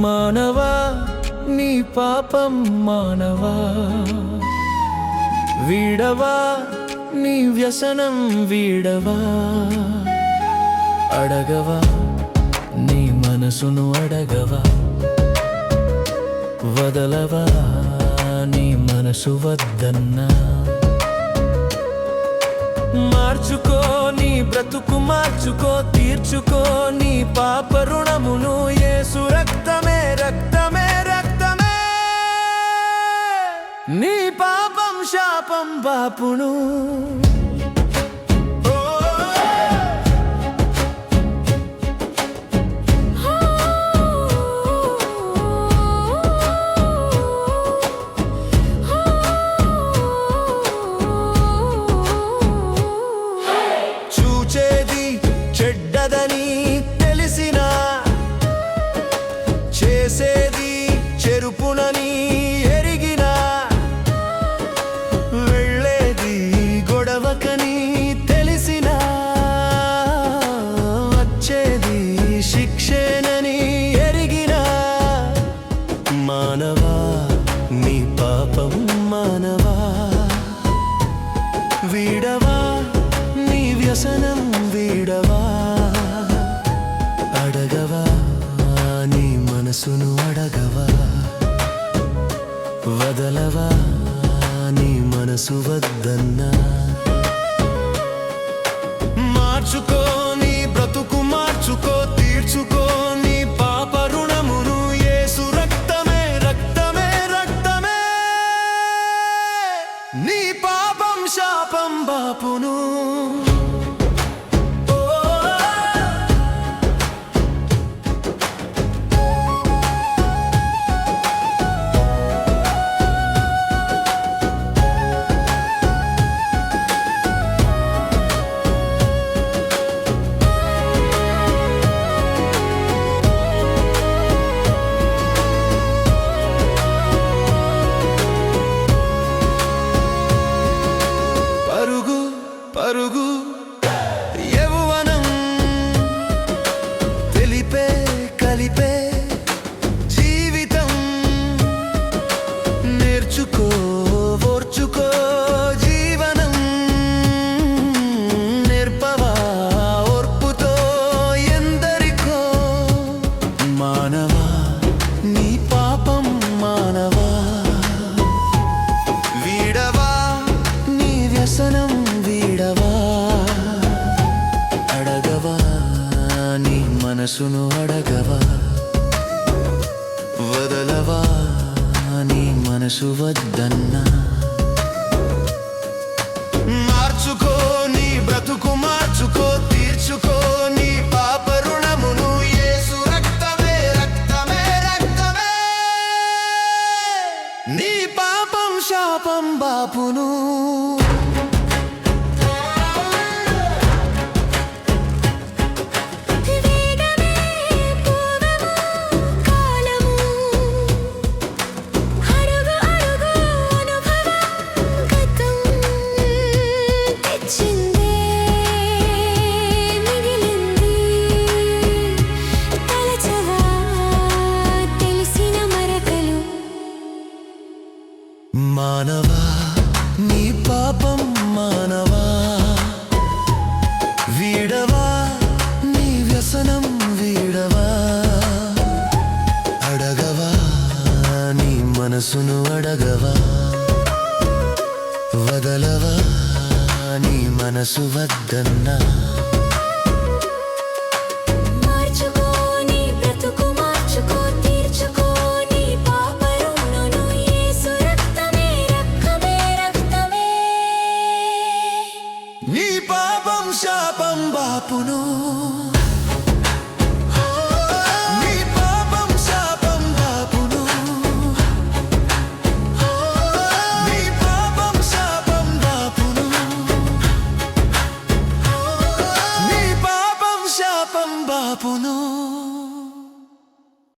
మానవా నీ పాపం మానవా, వీడవా నీ వ్యసనం వీడవా, అడగవా నీ మనసును అడగవా, వదలవా నీ మనసు వద్దన్నా. మార్చుకో నీ బ్రతుకు మార్చుకో, తీర్చుకో నీ పాప రుణమును, యేసు రక్తమే రక్తమే రక్తమే నీ పాపం శాపం బాపును. చూచేది చెడ్డదని తెలిసినా, చేసేది చెరుపునని ఎరిగినా, వెళ్ళేది గొడవకని తెలిసినా, వచ్చేది శిక్షేనని ఎరిగినా, మానవా నీ పాపం మానవా, వీడవా నీ వ్యసనం వీడవా, అడగవా నీ మనసును అడగవా, వదలవా నీ మనసు వద్దన్నా. మార్చుకో నీ బ్రతుకు మార్చుకో, తీర్చుకో నీ పాప రుణమును, యేసు రక్తమే రక్తమే రక్తమే నీ పాపం శాపం బాపును. పరుగు పరుగు యవ్వనం తెలిపే కలిపే జీవితం, నేర్చుకో ఓర్చుకో జీవనం, నేర్పవా ఓర్పుతో ఎందరికో, మానవా నీ పాపం మానవా, వీడవా నీ వ్యసనం వీడవా, అడగవా నీ మనసును అడగవా, వదలవా నీ మనసు వద్దన్నా. మార్చుకో నీ బ్రతుకు మార్చుకో, తీర్చుకో నీ పాప రుణమును, యేసు రక్తమే రక్తమే రక్తమే నీ పాపం శాపం బాపును. మానవా నీ పాపం మానవా, వీడవా నీ వ్యసనం వీడవా, అడగవా నీ మనసును అడగవా, వదలవా నీ మనసు వద్దన్నా. నీ పాపం శాపం బాపును. నీ పాపం శాపం బాపును. నీ పాపం శాపం బాపును. నీ పాపం శాపం బాపును.